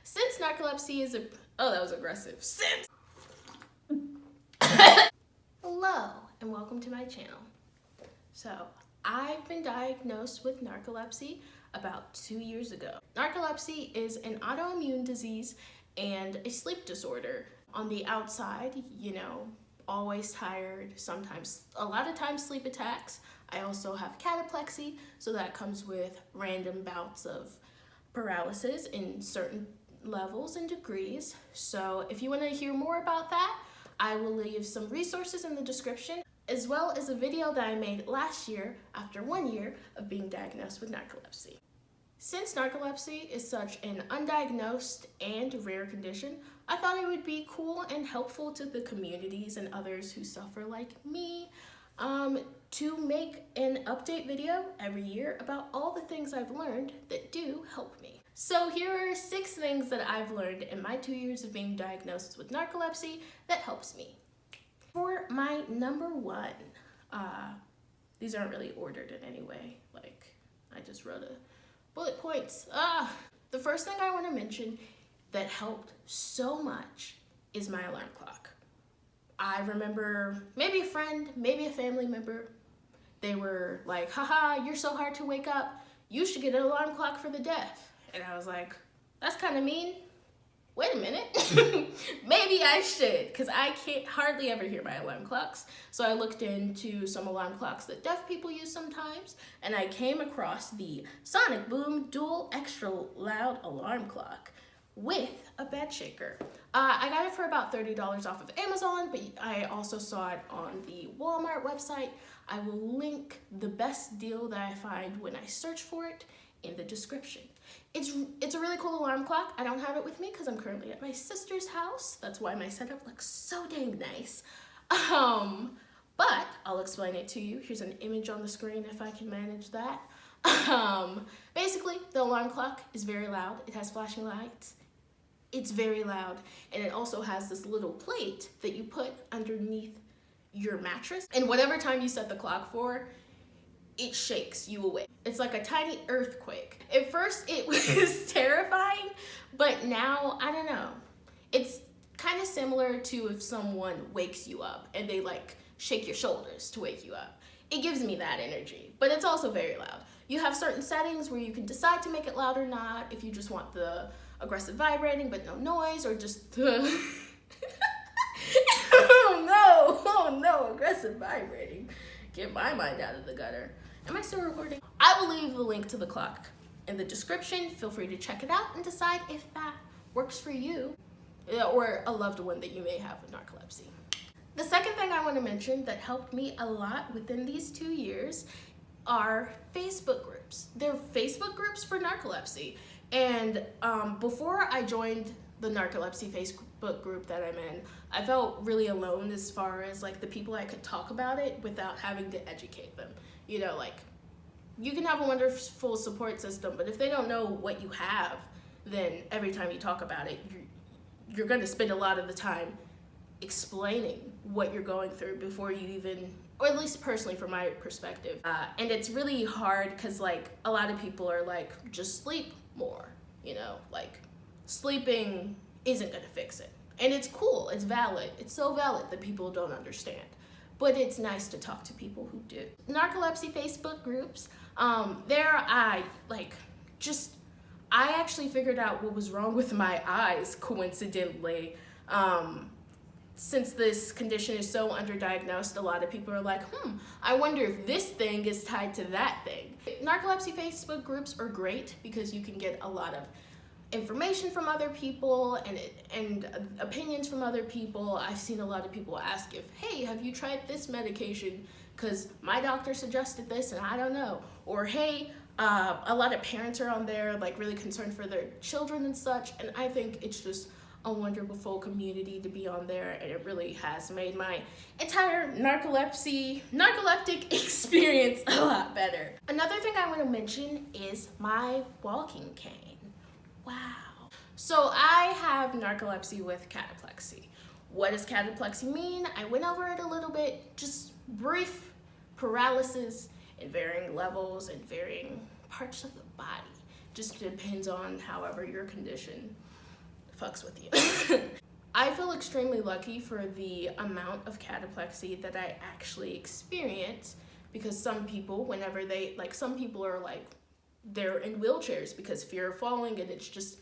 Since narcolepsy is oh, that was aggressive. Hello and welcome to my channel. So I've been diagnosed with narcolepsy about 2 years ago. Narcolepsy is an autoimmune disease and a sleep disorder. On the outside, you know, always tired, sometimes, a lot of times sleep attacks. I also have cataplexy, so that comes with random bouts of paralysis in certain levels and degrees. So if you want to hear more about that, I will leave some resources in the description, as well as a video that I made last year after 1 year of being diagnosed with narcolepsy. Since narcolepsy is such an undiagnosed and rare condition, I thought it would be cool and helpful to the communities and others who suffer like me to make an update video every year about all the things I've learned that do help me. So here are 6 things that I've learned in my 2 years of being diagnosed with narcolepsy that helps me. For my number 1, these aren't really ordered in any way, like I just wrote a bullet points. The first thing I want to mention that helped so much is my alarm clock. I remember maybe a friend, maybe a family member, they were like, haha, you're so hard to wake up, you should get an alarm clock for the deaf. And I was like, that's kind of mean. Wait a minute, maybe I should, because I can't hardly ever hear my alarm clocks. So I looked into some alarm clocks that deaf people use sometimes, and I came across the Sonic Boom Dual Extra Loud Alarm Clock with a bed shaker. I got it for about $30 off of Amazon, but I also saw it on the Walmart website. I will link the best deal that I find when I search for it in the description. It's a really cool alarm clock. I don't have it with me because I'm currently at my sister's house. That's why my setup looks so dang nice. But I'll explain it to you. Here's an image on the screen if I can manage that. Basically, the alarm clock is very loud. It has flashing lights. It's very loud. And it also has this little plate that you put underneath your mattress. And whatever time you set the clock for, it shakes you awake. It's like a tiny earthquake. At first it was terrifying, but now, I don't know. It's kind of similar to if someone wakes you up and they like shake your shoulders to wake you up. It gives me that energy, but it's also very loud. You have certain settings where you can decide to make it loud or not, if you just want the aggressive vibrating but no noise, or just the oh no, aggressive vibrating. Get my mind out of the gutter. Am I still recording? I will leave the link to the clock in the description. Feel free to check it out and decide if that works for you or a loved one that you may have with narcolepsy. The second thing I want to mention that helped me a lot within these 2 years are Facebook groups. They're Facebook groups for narcolepsy. And before I joined the narcolepsy Facebook group that I'm in, I felt really alone as far as like the people I could talk about it without having to educate them. You know, like, you can have a wonderful support system, but if they don't know what you have, then every time you talk about it, you're going to spend a lot of the time explaining what you're going through before you even, or at least personally from my perspective. And it's really hard because like a lot of people are like, just sleep more, you know, like sleeping isn't going to fix it. And it's cool, it's valid, it's so valid that people don't understand. But it's nice to talk to people who do. Narcolepsy Facebook groups, I actually figured out what was wrong with my eyes, coincidentally. Since this condition is so underdiagnosed, a lot of people are like, I wonder if this thing is tied to that thing. Narcolepsy Facebook groups are great because you can get a lot of information from other people and opinions from other people. I've seen a lot of people ask if, hey, have you tried this medication? Because my doctor suggested this and I don't know. Or hey, a lot of parents are on there like really concerned for their children and such. And I think it's just a wonderful community to be on there, and it really has made my entire narcoleptic experience a lot better. Another thing I want to mention is my walking cane. Wow. So I have narcolepsy with cataplexy. What does cataplexy mean? I went over it a little bit, just brief paralysis in varying levels and varying parts of the body. just depends on however your condition fucks with you. I feel extremely lucky for the amount of cataplexy that I actually experience, because some people, whenever they, like, some people are like, they're in wheelchairs because fear of falling, and it's just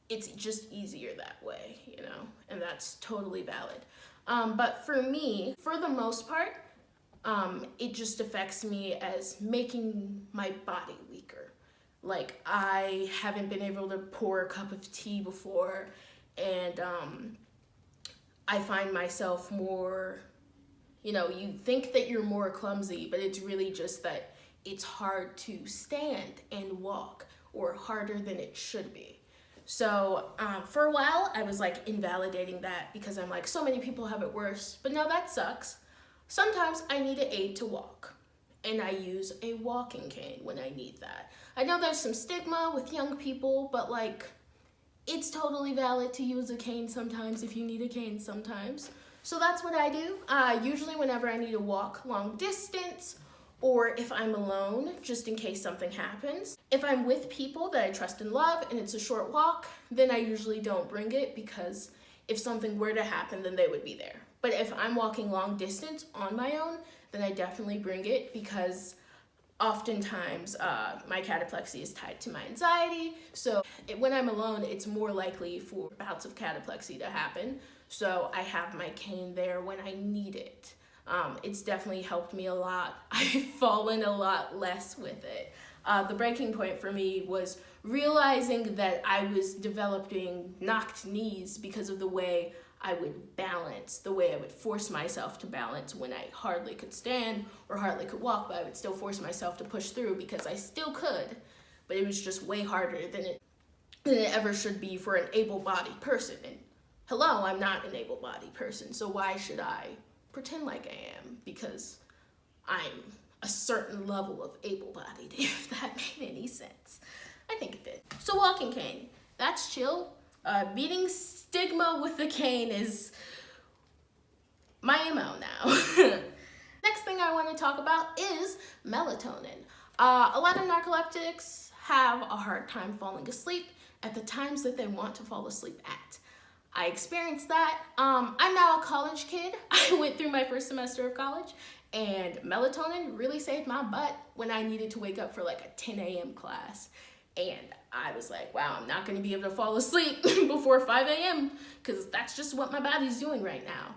easier that way, you know, and that's totally valid. But for me, for the most part, it just affects me as making my body weaker. Like, I haven't been able to pour a cup of tea before, and I find myself more, you know, you think that you're more clumsy, but it's really just that it's hard to stand and walk, or harder than it should be. So for a while, I was like invalidating that, because I'm like, so many people have it worse, but no, that sucks. Sometimes I need an aid to walk, and I use a walking cane when I need that. I know there's some stigma with young people, but like, it's totally valid to use a cane sometimes if you need a cane sometimes. So that's what I do. Usually whenever I need to walk long distance, or if I'm alone, just in case something happens. If I'm with people that I trust and love and it's a short walk, then I usually don't bring it, because if something were to happen, then they would be there. But if I'm walking long distance on my own, then I definitely bring it, because oftentimes my cataplexy is tied to my anxiety. So when I'm alone, it's more likely for bouts of cataplexy to happen. So I have my cane there when I need it. It's definitely helped me a lot. I've fallen a lot less with it. The breaking point for me was realizing that I was developing knocked knees because of the way I would balance, the way I would force myself to balance when I hardly could stand or hardly could walk, but I would still force myself to push through, because I still could, but it was just way harder than it ever should be for an able-bodied person. And hello, I'm not an able-bodied person, so why should I pretend like I am, because I'm a certain level of able-bodied, if that made any sense. I think it did. So walking cane, that's chill. Beating stigma with the cane is my MO now. Next thing I want to talk about is melatonin. A lot of narcoleptics have a hard time falling asleep at the times that they want to fall asleep at. I experienced that. I'm now a college kid. I went through my first semester of college, and melatonin really saved my butt when I needed to wake up for like a 10 a.m. class. And I was like, wow, I'm not gonna be able to fall asleep before 5 a.m. because that's just what my body's doing right now.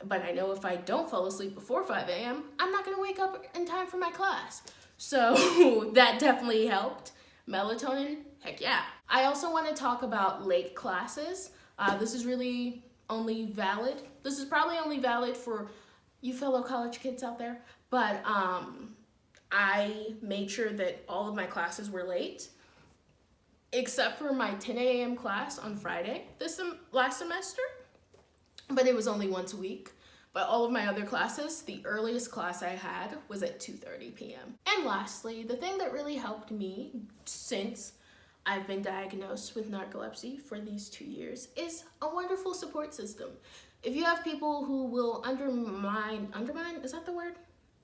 But I know if I don't fall asleep before 5 a.m., I'm not gonna wake up in time for my class. So that definitely helped. Melatonin, heck yeah. I also wanna talk about late classes. This is really only valid. This is probably only valid for you fellow college kids out there, but I made sure that all of my classes were late, except for my 10 a.m. class on Friday last semester, but it was only once a week. But all of my other classes, the earliest class I had was at 2:30 p.m. And lastly, the thing that really helped me since I've been diagnosed with narcolepsy for these 2 years is a wonderful support system. If you have people who will undermine, is that the word?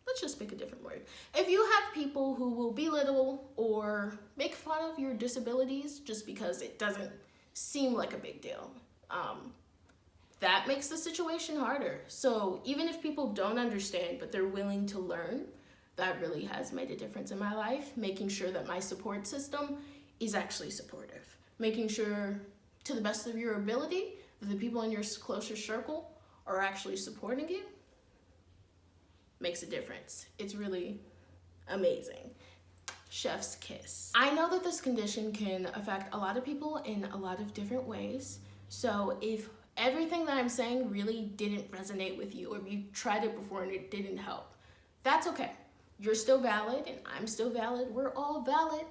Let's just pick a different word. If you have people who will belittle or make fun of your disabilities just because it doesn't seem like a big deal, that makes the situation harder. So even if people don't understand, but they're willing to learn, that really has made a difference in my life, making sure that my support system is actually supportive. Making sure, to the best of your ability, that the people in your closer circle are actually supporting you makes a difference. It's really amazing. Chef's kiss. I know that this condition can affect a lot of people in a lot of different ways. So if everything that I'm saying really didn't resonate with you, or if you tried it before and it didn't help, that's okay. You're still valid and I'm still valid. We're all valid.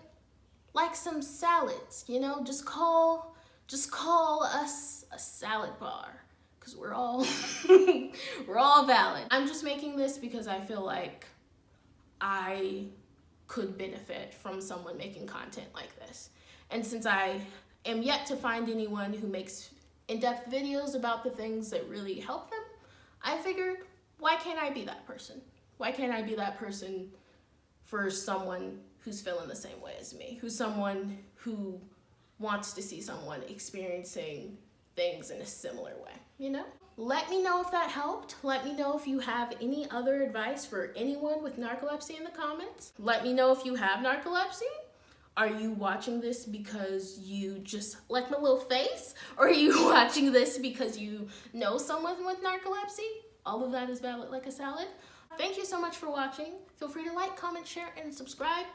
Like some salads, you know, just call us a salad bar, because we're all we're all valid. I'm just making this because I feel like I could benefit from someone making content like this. And since I am yet to find anyone who makes in-depth videos about the things that really help them, I figured, why can't I be that person? Why can't I be that person for someone who's feeling the same way as me, who's someone who wants to see someone experiencing things in a similar way, you know? Let me know if that helped. Let me know if you have any other advice for anyone with narcolepsy in the comments. Let me know if you have narcolepsy. Are you watching this because you just like my little face? Or are you watching this because you know someone with narcolepsy? All of that is valid like a salad. Thank you so much for watching. Feel free to like, comment, share, and subscribe.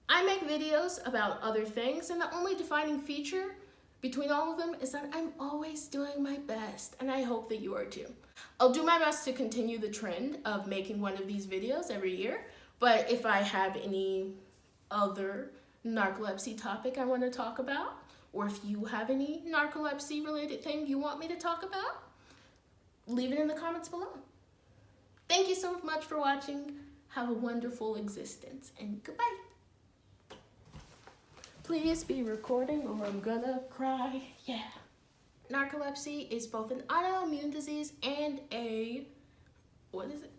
I make videos about other things, and the only defining feature between all of them is that I'm always doing my best, and I hope that you are too. I'll do my best to continue the trend of making one of these videos every year, but if I have any other narcolepsy topic I want to talk about, or if you have any narcolepsy related thing you want me to talk about, leave it in the comments below. Thank you so much for watching. Have a wonderful existence, and goodbye. Please be recording or I'm gonna cry, yeah. Narcolepsy is both an autoimmune disease and a, what is it?